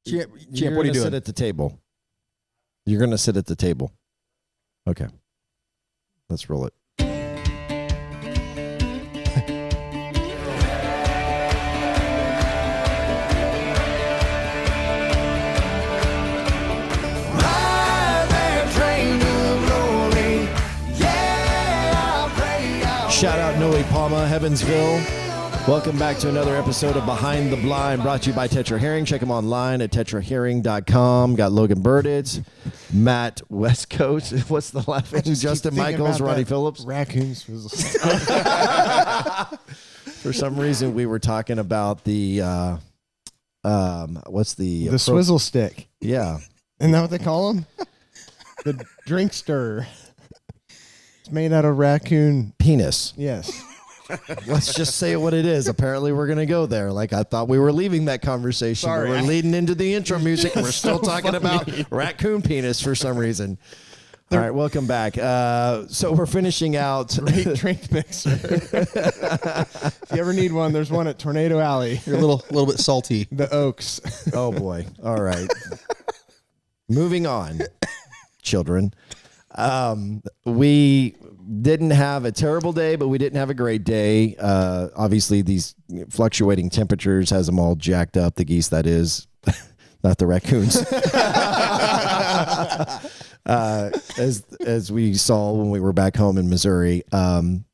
Champ, You're what are you going to doing? sit at the table. You're going to sit at the table. Okay. Let's roll it. Shout out Noe Palma, Heavensville. Welcome back to another episode of Behind the Blind, brought to you by Tetra Herring. Check them online at tetraherring.com. Got Logan Burditz, Matt West Coast. What's the last name? Justin Michaels, Ronnie Phillips. Raccoons. For some reason, we were talking about the, what's the Swizzle stick. Yeah. Isn't that what they call them? The drink stirrer. It's made out of raccoon penis. Yes. Let's just say what it is. Apparently, we're going to go there. Like, I thought we were leaving that conversation. Sorry. But we're leading into the intro music, and we're still talking about raccoon penis for some reason. All right, welcome back. So we're finishing out. Great drink mixer. If you ever need one, there's one at Tornado Alley. You're a little bit salty. The Oaks. Oh, boy. All right. Moving on, children. We didn't have a terrible day, but we didn't have a great day. Obviously, these fluctuating temperatures has them all jacked up. The geese, that is, not the raccoons. As we saw when we were back home in Missouri,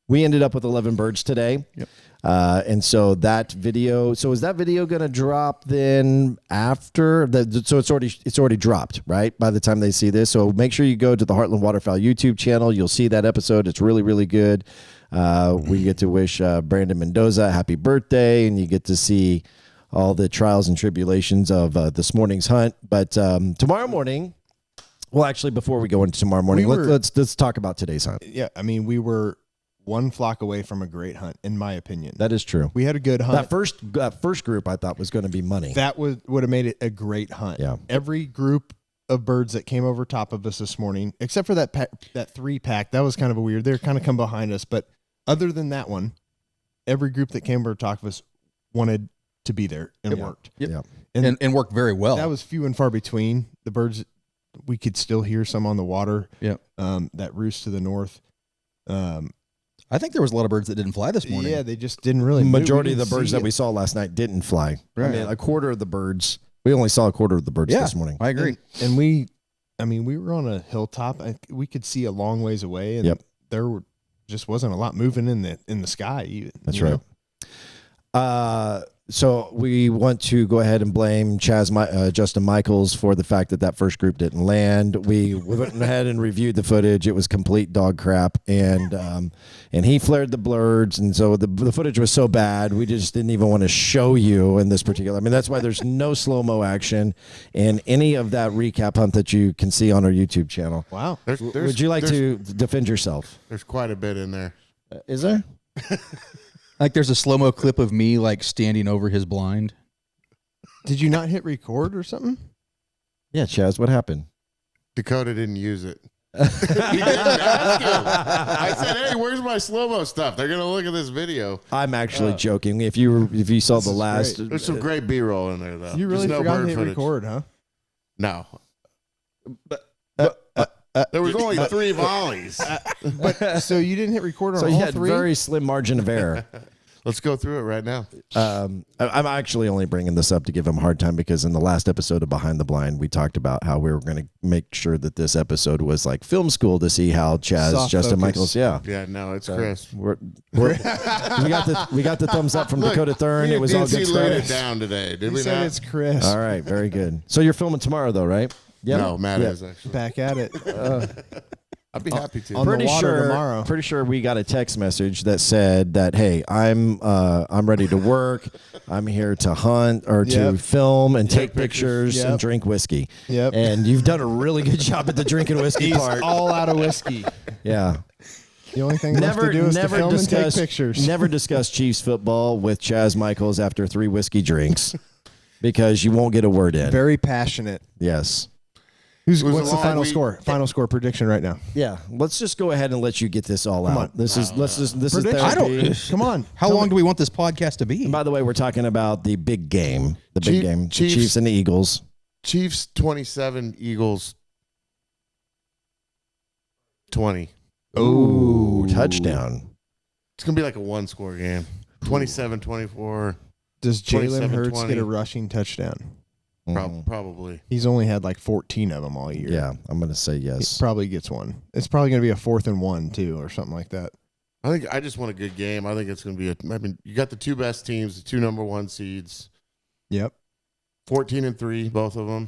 we ended up with 11 birds today. Yep. And so that video, is that video going to drop then after so it's already dropped, right? By the time they see this. So make sure you go to the Heartland Waterfowl YouTube channel. You'll see that episode. It's really, really good. We get to wish Brandon Mendoza a happy birthday, and you get to see all the trials and tribulations of this morning's hunt. But tomorrow morning, well, actually, before we go into tomorrow morning, let's talk about today's hunt. Yeah, I mean, we were one flock away from a great hunt, in my opinion. That is true. We had a good hunt. That first group I thought was going to be money. That would have made it a great hunt. Yeah. Every group of birds that came over top of us this morning, except for that 3-pack, that was kind of a weird. They're kind of come behind us, but other than that one, every group that came over top of us wanted to be there and worked. Yep. Yeah. And worked very well. That was few and far between. The birds, we could still hear some on the water. Yep. That roost to the north. I think there was a lot of birds that didn't fly this morning. Yeah, they just didn't really move. Majority of the birds that we saw last night didn't fly. Right. I mean, a quarter of the birds. We only saw a quarter of the birds this morning. I agree. And we were on a hilltop. We could see a long ways away, and there just wasn't a lot moving in the sky. Even, That's right. So we want to go ahead and blame Justin Michaels for the fact that first group didn't land. We went ahead and reviewed the footage. It was complete dog crap, and he flared the birds, and so the footage was so bad we just didn't even want to show you in this particular. I mean, that's why there's no slow-mo action in any of that recap hunt that you can see on our YouTube channel. Wow. Would you like to defend yourself? There's quite a bit in there. Is there? Like there's a slow-mo clip of me like standing over his blind. Did you not hit record or something? Yeah, Chaz, what happened? Dakota didn't use it. He didn't ask him. I said, "Hey, where's my slow-mo stuff? They're gonna look at this video." I'm actually joking. If you saw the last, There's some great B-roll in there, though. You really Just forgot bird to hit footage. record, huh? No. There was only 3 volleys. But so you didn't hit record on so all you had 3? very slim margin of error. Let's go through it right now. I'm actually only bringing this up to give him a hard time because in the last episode of Behind the Blind, we talked about how we were going to make sure that this episode was like film school to see how Chaz, Soft Justin focus. Michaels, Yeah, no, it's Chris. we got the thumbs up from Dakota Thurn. It was all good He laid it stuff. down today, did He we said not? it's Chris. All right, very good. So you're filming tomorrow, though, right? Yep. No, Matt Yep. is actually. Back at it. I'd be happy to. On the water tomorrow. Pretty sure we got a text message that said that, hey, I'm ready to work. I'm here to hunt or to film and take pictures and drink whiskey. Yep. And you've done a really good job at the drinking whiskey He's part. all out of whiskey. Yeah. The only thing left to do is to film and take pictures. Never discuss Chiefs football with Chaz Michaels after 3 whiskey drinks because you won't get a word in. Very passionate. Yes. What's a the long final week. score? Final score prediction right now. Yeah. Let's just go ahead and let you get this all out. on. This is Prediction? therapy. Come on. How long do we want this podcast to be? And by the way, we're talking about the big game. The big game. The Chiefs. Chiefs and the Eagles. Chiefs 27, Eagles 20. Ooh, touchdown. It's going to be like a one-score game. 27-24. Does Jalen 27-20. Hurts get a rushing touchdown? Probably. He's only had like 14 of them all year. Yeah, I'm going to say He yes. probably gets one. It's probably going to be a 4th and 1 too, or something like that. I just want a good game. I think it's going to be you got the 2 best teams, the 2 number 1 seeds. Yep. 14-3, both of them.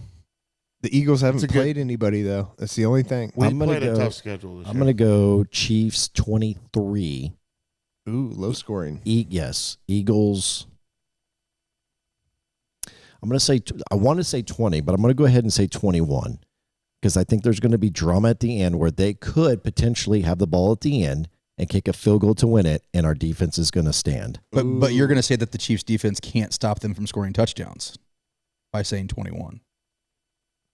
The Eagles haven't played anybody though. That's the only thing. We played a tough schedule this year. I'm going to go Chiefs 23. Ooh, low scoring. Yes. Eagles. I'm going to say, I want to say 20, but I'm going to go ahead and say 21 because I think there's going to be drama at the end where they could potentially have the ball at the end and kick a field goal to win it, and our defense is going to stand. But you're going to say that the Chiefs defense can't stop them from scoring touchdowns by saying 21.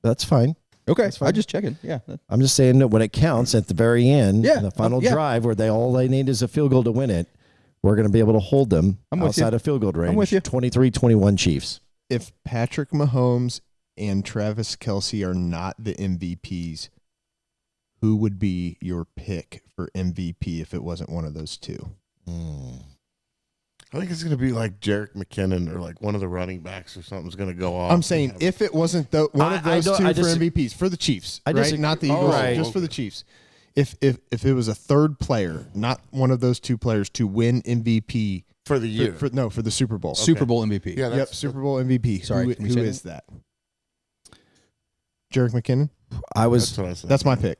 That's fine. Okay, That's fine. I'm just checking. Yeah. I'm just saying that when it counts at the very end, Yeah. the final Yeah. drive where all they need is a field goal to win it, we're going to be able to hold them I'm with outside you. of field goal range. I'm with you. 23-21 Chiefs. If Patrick Mahomes and Travis Kelce are not the MVPs, who would be your pick for MVP if it wasn't one of those two? I think it's going to be like Jerick McKinnon or like one of the running backs or something's going to go off. I'm saying if it wasn't one of those two for MVPs for the Chiefs, right? Not the Eagles, just for the Chiefs. If it was a third player, not one of those two players to win MVP for the year, for the Super Bowl, Super Bowl MVP. Yeah, yep, Super Bowl MVP. Sorry, who is that? Jerick McKinnon. that's what I said. That's my pick.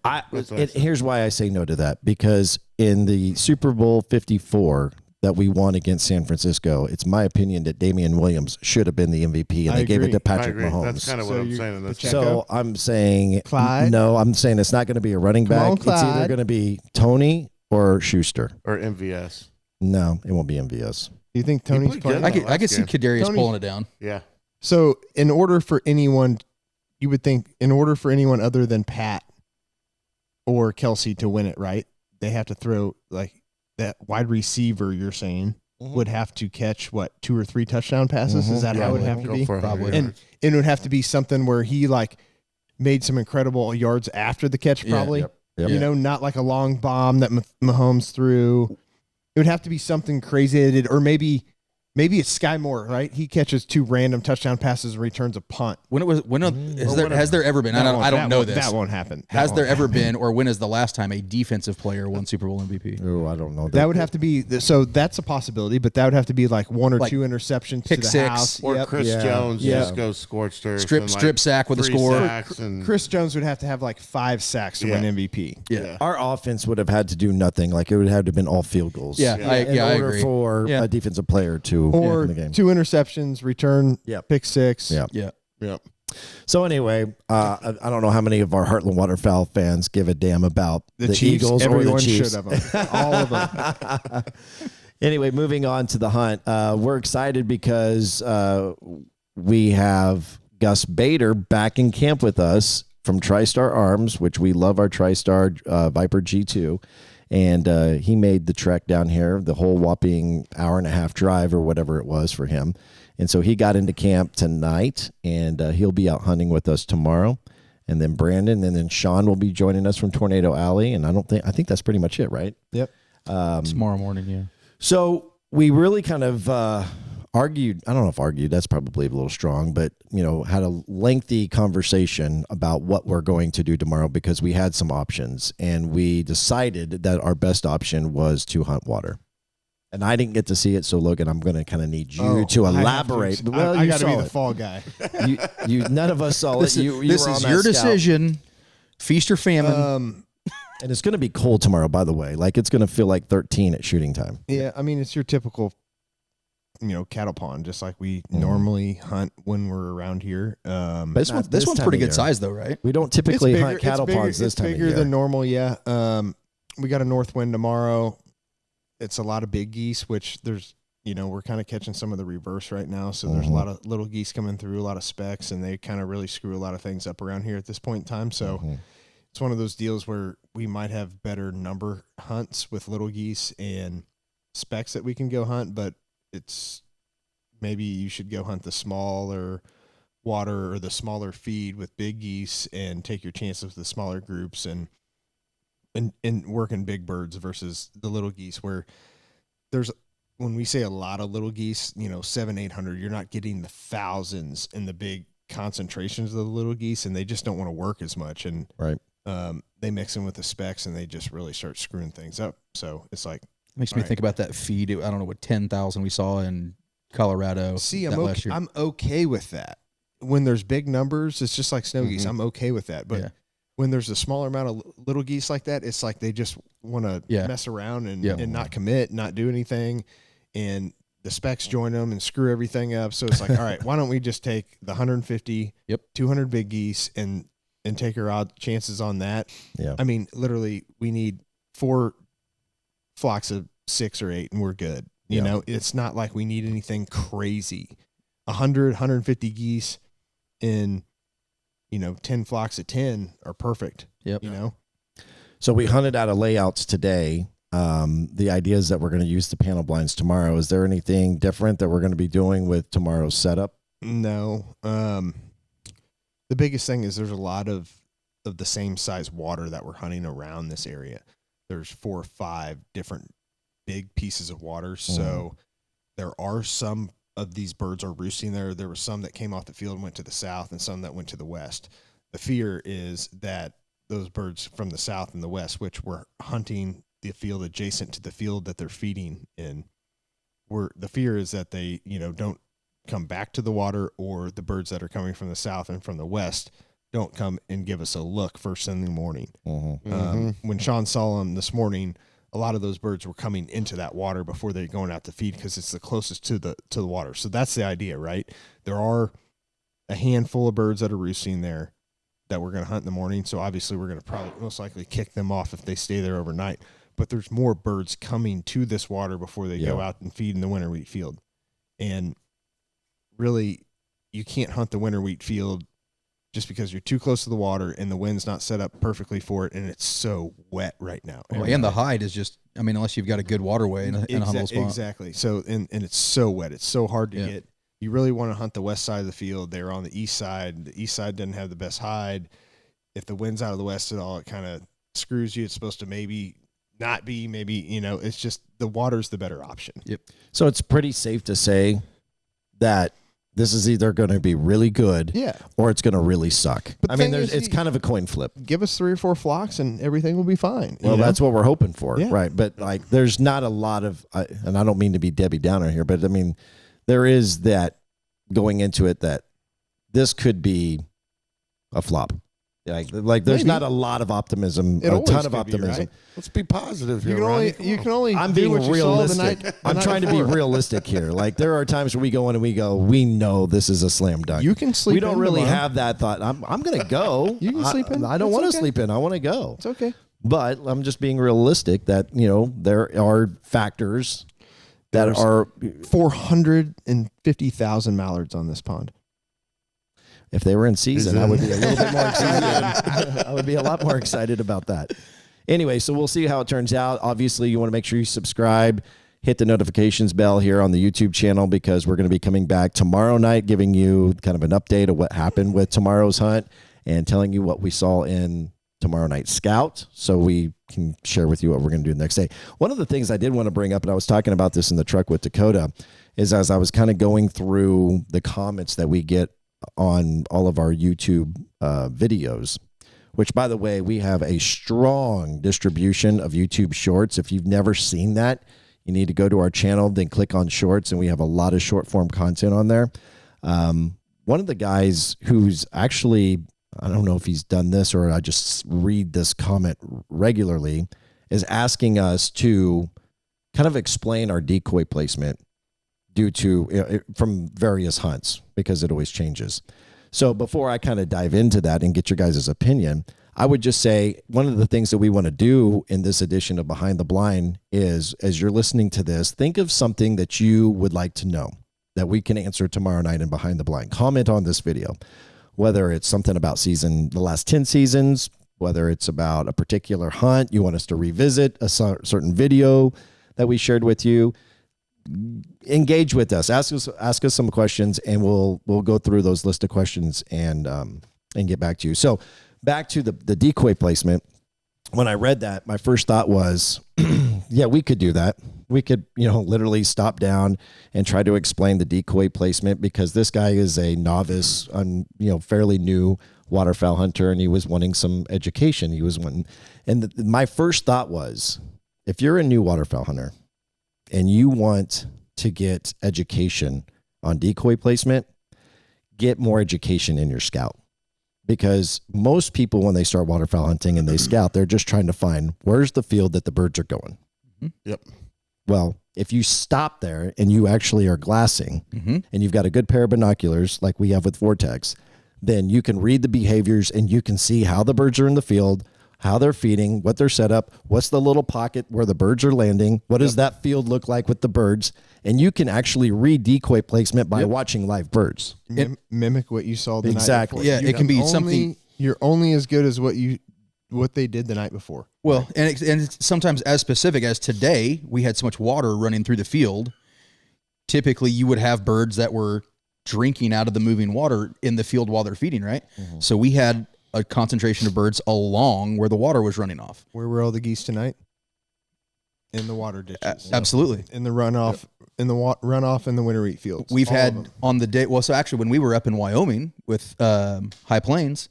Here's why I say no to that, because in the Super Bowl 54 that we won against San Francisco, it's my opinion that Damian Williams should have been the MVP, and they gave it to Patrick Mahomes. That's kind of what I'm saying in this. So I'm saying Clyde? no. I'm saying it's not going to be a running Come back. on, It's either Clyde. going to be Tony or Schuster. Or MVS. No, it won't be MVS. Do you think Tony's played good. playing? I could see Kadarius Tony- pulling it down. Yeah. So, in order for anyone, you would think, in order for anyone other than Pat or Kelsey to win it, right? They have to throw like that wide receiver. You're saying would have to catch 2 or 3 touchdown passes. Is that how it would have to be? Probably. And it would have to be something where he like made some incredible yards after the catch, probably. Yep. You know, not like a long bomb that Mahomes threw. It would have to be something crazy that or maybe it's Sky Moore, right? He catches 2 random touchdown passes and returns a punt. Has there ever been? I don't know this. That won't happen. Has there ever been, or when is the last time a defensive player won Super Bowl MVP? Oh, I don't know. That would have to be so. That's a possibility, but that would have to be like 1 or Like 2 interceptions pick to the six. house. Or Yep. Chris Jones just goes scorched earth. Strip sack with a 3 score. sacks and Chris Jones would have to have like 5 sacks to win MVP. Yeah. Our offense would have had to do nothing. Like it would have to have been all field goals. Yeah, I in order agree. for Yeah. a defensive player to Or win the game. 2 interceptions, return, Yep. pick 6. Yeah. Yeah. Yep. So anyway, I don't know how many of our Heartland Waterfowl fans give a damn about the Chiefs, Eagles or everyone the Chiefs. should have them. All of them. Anyway, moving on to the hunt. We're excited because we have Gus Bader back in camp with us from TriStar Arms, which we love our TriStar Viper G2. And he made the trek down here, the whole whopping hour-and-a-half drive or whatever it was for him. And so he got into camp tonight, and he'll be out hunting with us tomorrow. And then Brandon, and then Sean will be joining us from Tornado Alley. And I think that's pretty much it, right? Yep. Tomorrow morning, yeah. So we really kind of argued. I don't know if argued, that's probably a little strong, but, had a lengthy conversation about what we're going to do tomorrow because we had some options. And we decided that our best option was to hunt water. And I didn't get to see it, so Logan, I'm going to kind of need you to elaborate. Well, I you got to be saw the it. fall guy. None of us saw This it. is, You this were is on your that scout. decision. Feast or famine. And it's going to be cold tomorrow, by the way. Like, it's going to feel like 13 at shooting time. Yeah, I mean, it's your typical, cattle pond, just like we normally hunt when we're around here. But this not one's this time pretty of good year. size, though, right? We don't typically It's bigger- hunt cattle it's bigger- ponds this time of It's bigger year. than normal, yeah. We got a north wind tomorrow. It's a lot of big geese, which there's, we're kind of catching some of the reverse right now. So there's a lot of little geese coming through, a lot of specks, and they kind of really screw a lot of things up around here at this point in time. So it's one of those deals where we might have better number hunts with little geese and specks that we can go hunt, but it's maybe you should go hunt the smaller water or the smaller feed with big geese and take your chances with the smaller groups and working big birds versus the little geese, where when we say a lot of little geese, 700-800, you're not getting the thousands and the big concentrations of the little geese, and they just don't want to work as much. And right. They mix in with the specs and they just really start screwing things up. So it's like, makes me think about that feed. I don't know what 10,000 we saw in Colorado. See, last year. I'm okay with that. When there's big numbers, it's just like snow geese. I'm okay with that. But when there's a smaller amount of little geese like that, it's like they just want to mess around and not commit, not do anything. And the specs join them and screw everything up. So it's like, all right, why don't we just take the 150, 200 big geese and take our odd chances on that? Yeah. I mean, literally, we need 4 flocks of 6 or 8 and we're good. You know, it's not like we need anything crazy. 100, 150 geese in, 10 flocks of 10 are perfect. Yep. So we hunted out of layouts today. The idea is that we're going to use the panel blinds tomorrow. Is there anything different that we're going to be doing with tomorrow's setup? No. The biggest thing is there's a lot of the same size water that we're hunting around this area. There's 4 or 5 different big pieces of water. So there are some of these birds are roosting there. There were some that came off the field and went to the south and some that went to the west. The fear is that those birds from the south and the west, which were hunting the field adjacent to the field that they're feeding in, the fear is that they, don't come back to the water, or the birds that are coming from the south and from the west don't come and give us a look first thing in the morning. When Sean saw them this morning, a lot of those birds were coming into that water before they're going out to feed because it's the closest to the water. So that's the idea, right? There are a handful of birds that are roosting there that we're going to hunt in the morning. So obviously we're going to probably most likely kick them off if they stay there overnight. But there's more birds coming to this water before they go out and feed in the winter wheat field. And really, you can't hunt the winter wheat field just because you're too close to the water and the wind's not set up perfectly for it, and it's so wet right now. Well, and the hide is just, unless you've got a good waterway and a huntable spot. Exactly. So, and it's so wet. It's so hard to get. You really want to hunt the west side of the field. They're on the east side. The east side doesn't have the best hide. If the wind's out of the west at all, it kind of screws you. It's supposed to maybe not be, it's just the water's the better option. Yep. So it's pretty safe to say that this is either going to be really good or it's going to really suck. But it's kind of a coin flip. Give us 3 or 4 flocks and everything will be fine. Well, that's what we're hoping for, right? But there's not a lot of, and I don't mean to be Debbie Downer here, but there is that going into it that this could be a flop. There's not a lot of optimism, a ton of optimism. Right? Let's be positive here. You can only. I'm do being what you realistic. the I'm trying to be realistic here. There are times where we go in and we go, we know this is a slam dunk. You can sleep. We don't really tomorrow. have that thought. I'm going to go. You can sleep in. I don't want to sleep in. I want to go. It's okay. But I'm just being realistic that there are factors that are 450,000 mallards on this pond. If they were in season, I would be a little bit more excited. I would be a lot more excited about that. Anyway, so we'll see how it turns out. Obviously, you want to make sure you subscribe, hit the notifications bell here on the YouTube channel, because we're going to be coming back tomorrow night, giving you kind of an update of what happened with tomorrow's hunt and telling you what we saw in tomorrow night's scout, so we can share with you what we're going to do the next day. One of the things I did want to bring up, and I was talking about this in the truck with Dakota, is as I was kind of going through the comments that we get on all of our YouTube videos, which, by the way, we have a strong distribution of YouTube Shorts. If you've never seen that, you need to go to our channel, then click on Shorts, and we have a lot of short form content on there. One of the guys who's actually, I don't know if he's done this or I just read this comment regularly, is asking us to kind of explain our decoy placement due to from various hunts, because it always changes. So before I kind of dive into that and get your guys' opinion, I would just say one of the things that we want to do in this edition of Behind the Blind is, as you're listening to this, think of something that you would like to know that we can answer tomorrow night in Behind the Blind. Comment on this video, whether it's something about the last 10 seasons, whether it's about a particular hunt, you want us to revisit a certain video that we shared with you. engage with us. Ask us some questions, and we'll go through those list of questions and get back to you. So back to the decoy placement. When I read that, my first thought was, yeah, we could do that. We could, literally stop down and try to explain the decoy placement, because this guy is a novice, fairly new waterfowl hunter, and he was wanting some education. My first thought was, if you're a new waterfowl hunter and you want to get education on decoy placement, get more education in your scout. Because most people, when they start waterfowl hunting and they scout, they're just trying to find where's the field that the birds are going. Yep. Well, if you stop there and you actually are glassing and you've got a good pair of binoculars like we have with Vortex, then you can read the behaviors and you can see how the birds are in the field, how they're feeding, what they're set up, what's the little pocket where the birds are landing, what does that field look like with the birds, and you can actually read decoy placement by watching live birds. Mimic what you saw the Exactly. night before. Yeah, it can be something. You're only as good as what they did the night before. Well, and it's sometimes as specific as today, we had so much water running through the field. Typically, you would have birds that were drinking out of the moving water in the field while they're feeding, right? So we had a concentration of birds along where the water was running off. Where were all the geese tonight? In the water ditches. Absolutely. In the runoff, in the runoff in the winter wheat fields. We've all of had them. on the day, well, so actually when we were up in Wyoming with High Plains,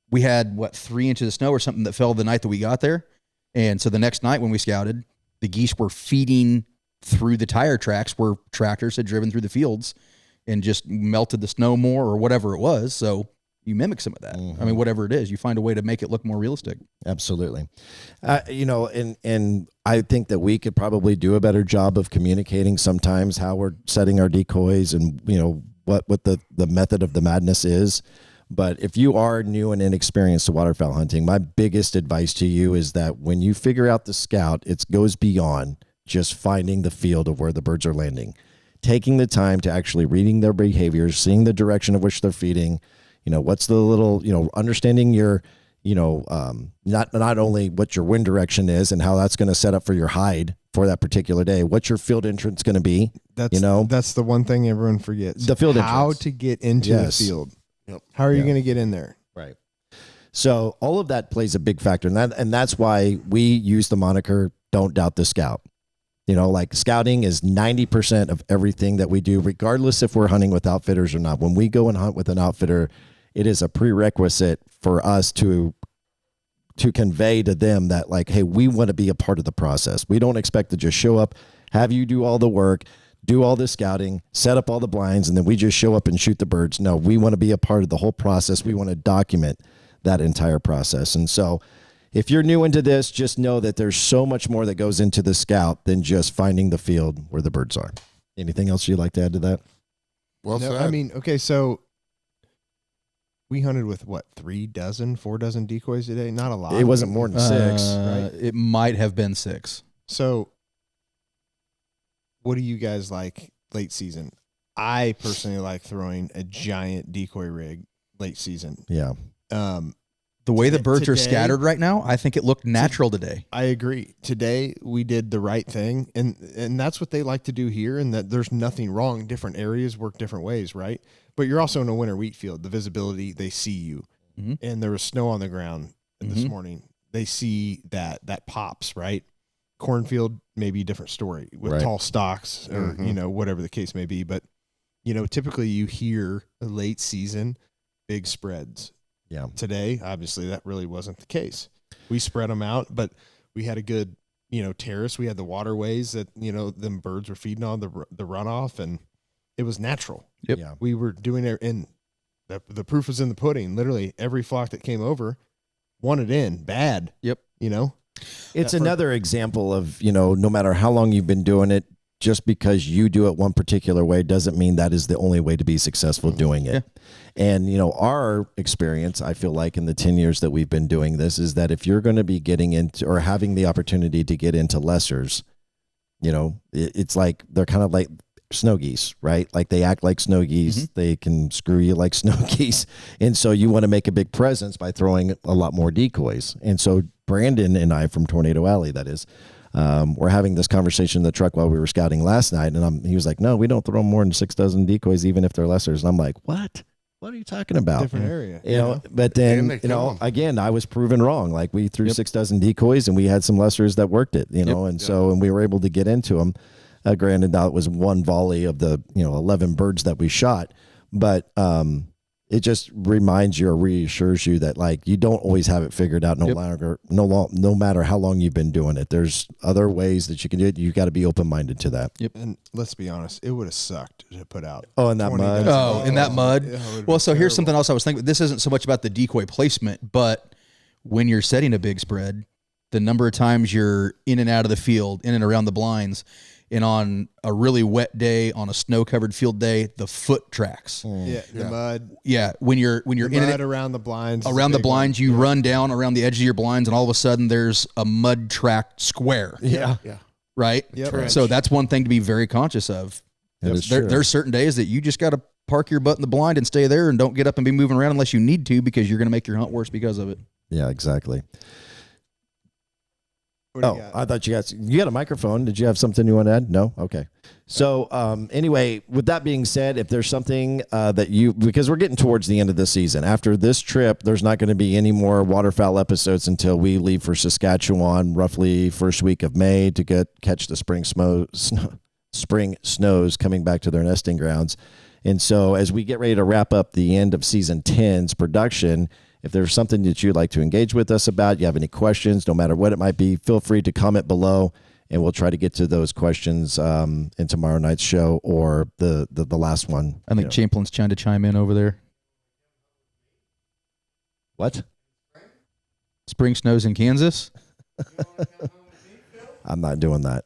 we had 3 inches of snow or something that fell the night that we got there. And so the next night when we scouted, the geese were feeding through the tire tracks where tractors had driven through the fields and just melted the snow more or whatever it was. So you mimic some of that. I mean, whatever it is, you find a way to make it look more realistic. Absolutely. And I think that we could probably do a better job of communicating sometimes how we're setting our decoys and, what the method of the madness is. But if you are new and inexperienced to waterfowl hunting, my biggest advice to you is that when you figure out the scout, it goes beyond just finding the field of where the birds are landing. Taking the time to actually reading their behaviors, seeing the direction of which they're feeding, what's the little, understanding your, not only what your wind direction is and how that's going to set up for your hide for that particular day, what's your field entrance going to be? That's the one thing everyone forgets. The field how entrance. to get into the field. Yep. How are you going to get in there? Right. So all of that plays a big factor, and that's why we use the moniker "Don't Doubt the Scout." Like scouting is 90% of everything that we do, regardless if we're hunting with outfitters or not. When we go and hunt with an outfitter, it is a prerequisite for us to convey to them that, like, hey, we want to be a part of the process. We don't expect to just show up, have you do all the work, do all the scouting, set up all the blinds, and then we just show up and shoot the birds. No, we want to be a part of the whole process. We want to document that entire process. And so if you're new into this, just know that there's so much more that goes into the scout than just finding the field where the birds are. Anything else you'd like to add to that? Well No, said. I mean, okay, so we hunted with 4 dozen decoys a day? Not a lot. It wasn't more than 6. right? It might have been 6. So what do you guys like late season? I personally like throwing a giant decoy rig late season. Yeah. The way the birds are Today- scattered right now, I think it looked natural today. I agree. Today we did the right thing, and that's what they like to do here, and that there's nothing wrong. Different areas work different ways, right? But you're also in a winter wheat field. The visibility, they see you. And there was snow on the ground this morning. They see that pops, right? Cornfield, maybe a different story with Right. tall stalks or, whatever the case may be. But, typically you hear a late season big spreads. Yeah. Today, obviously, that really wasn't the case. We spread them out, but we had a good, terrace. We had the waterways that, them birds were feeding on the runoff, and it was natural. Yep. Yeah. We were doing it, and the proof was in the pudding. Literally, every flock that came over wanted in bad. Yep. It's another example of, no matter how long you've been doing it, just because you do it one particular way doesn't mean that is the only way to be successful doing it. And, our experience, I feel like in the 10 years that we've been doing this, is that if you're going to be getting into or having the opportunity to get into lessers, it's like they're kind of like snow geese, right? Like they act like snow geese. They can screw you like snow geese. And so you want to make a big presence by throwing a lot more decoys. And so Brandon and I from Tornado Alley, that is, we're having this conversation in the truck while we were scouting last night, and he was like, no, we don't throw more than 6 dozen decoys, even if they're lessers. And I'm like, what are you talking about? Different area. You know, but then, they kill 'em. again, I was proven wrong. Like, we threw 6 dozen decoys and we had some lessers that worked it, you know, and we were able to get into them. Granted, now it was one volley of the, 11 birds that we shot, but, it just reminds you or reassures you that, like, you don't always have it figured out no matter how long you've been doing it. There's other ways that you can do it. You got to be open-minded to that. Yep. And let's be honest, it would have sucked to put out. Oh, in that 20 mud. dozen. In that mud. Yeah, it would've Well, been so here's terrible. something else I was thinking. This isn't so much about the decoy placement, but when you're setting a big spread, the number of times you're in and out of the field, in and around the blinds, and on a really wet day, on a snow-covered field day, the foot tracks. Yeah, the mud. Yeah, when you're The in mud it around the blinds. is a around the big one. blinds, you run down around the edge of your blinds, and all of a sudden there's a mud tracked square. Yeah. Right. Yep. So that's one thing to be very conscious of. That is true. There's certain days that you just got to park your butt in the blind and stay there, and don't get up and be moving around unless you need to, because you're going to make your hunt worse because of it. Yeah, exactly. What do you Oh, got? I thought you got a microphone. Did you have something you want to add? No? Okay. So anyway, with that being said, if there's something because we're getting towards the end of the season, after this trip, there's not going to be any more waterfowl episodes until we leave for Saskatchewan, roughly first week of May, to catch the spring snows coming back to their nesting grounds. And so as we get ready to wrap up the end of season 10's production, if there's something that you'd like to engage with us about, you have any questions, no matter what it might be, feel free to comment below, and we'll try to get to those questions in tomorrow night's show or the last one. I think Champlin's trying to chime in over there. What? Spring snows in Kansas. I'm not doing that.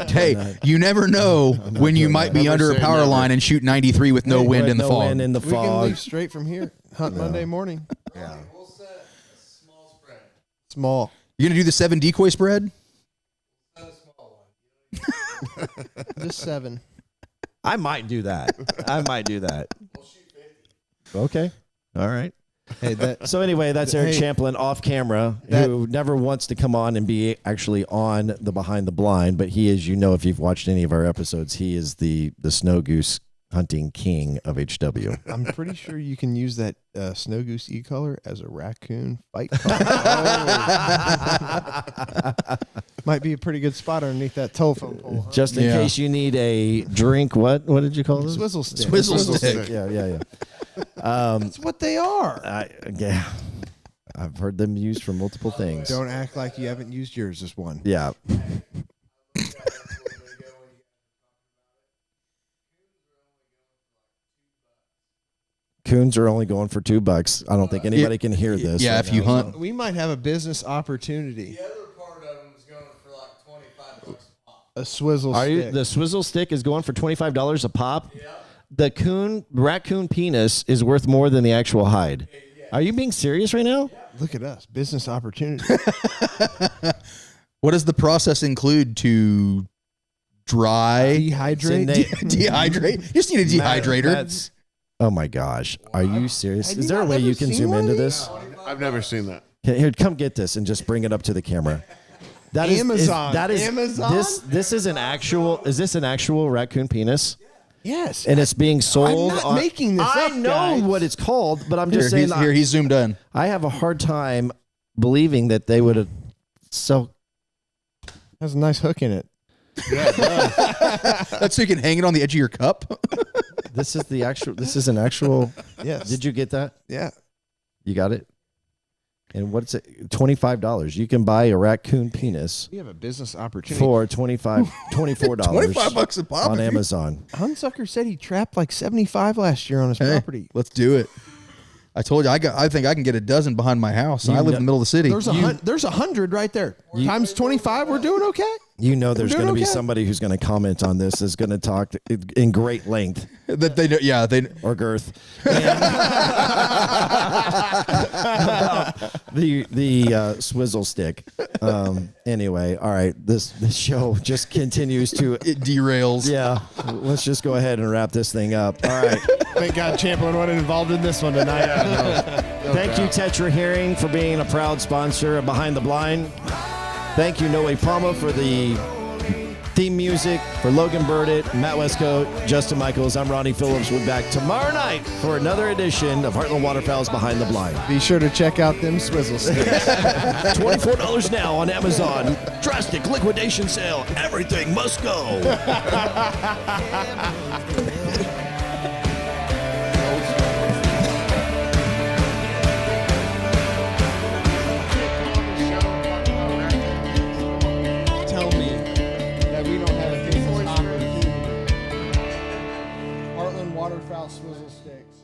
Hey, you never know when you might be Never under a say power never. line and shoot 93 with no wind in the No fog. wind in the We can fog. leave straight from here. Hunt Monday morning. Yeah. We'll set a small spread. Small. You're going to do the 7 decoy spread? Set a small one. Just 7. I might do that. We'll shoot 50. Okay. All right. Hey, that So anyway, that's Eric Hey, Champlin off camera, that- who never wants to come on and be actually on the Behind the Blind, but he is, if you've watched any of our episodes, he is the snow goose hunting king of HW. I'm pretty sure you can use that snow goose e-color as a raccoon fight color. Might be a pretty good spot underneath that telephone pole. Huh? Just in Yeah. case you need a drink, what did you call this? Swizzle stick. Swizzle Swizzle stick. Yeah. That's what they are. Yeah. I've heard them used for multiple things. Don't act like you haven't used yours as one. Yeah. Coons are only going for $2. I don't think anybody can hear this. Yeah, right if you now. hunt. We might have a business opportunity. The other part of them is going for like $25 a pop. A swizzle Are you stick. the swizzle stick is going for $25 a pop? Yeah. The raccoon penis is worth more than the actual hide. Are you being serious right now? Look at us. Business opportunity. What does the process include to dry, Dehydrate. dehydrate? You just need a dehydrator. That's- oh my gosh. Are you serious? Have Is you there a not way ever you can seen zoom one of into these? this? I've never seen that. Here, come get this and just bring it up to the camera. That is Amazon. that is Amazon? This is an actual. Is this an actual raccoon penis? Yes. And it's being sold. I'm not on, making this I up, know guys. what it's called, but I'm Here, just saying. he's zoomed in. I have a hard time believing that they would have. So has a nice hook in it. That's so you can hang it on the edge of your cup. this is the actual. This is an actual. Yes. Did you get that? Yeah. You got it. And what's it? $25. You can buy a raccoon penis We have a business opportunity. for $24 $25 a pop on if you- Amazon. Hunsucker said he trapped like 75 last year on his Hey, property. let's do it. I told you I think I can get a dozen behind my house. And I live in the middle of the city. There's 100 right there. Times 25, we're doing okay. You know there's doing going to be okay. somebody who's going to comment on this, is going to talk in great length that they know, yeah, they or girth. the swizzle stick. Anyway, all right. This show just continues to. it derails. Yeah, let's just go ahead and wrap this thing up. All right. Thank God Champlin wasn't involved in this one tonight. Thank you, Tetra Hearing, for being a proud sponsor of Behind the Blind. Thank you, Noe Palma, for the theme music. For Logan Burdett, Matt Westcoat, Justin Michaels, I'm Ronnie Phillips. We'll be back tomorrow night for another edition of Heartland Waterfowl's Behind the Blind. Be sure to check out them Swizzle sticks. $24 now on Amazon. Drastic liquidation sale. Everything must go. Tell me that we don't have a piece of Heartland Waterfowl Swizzle sticks.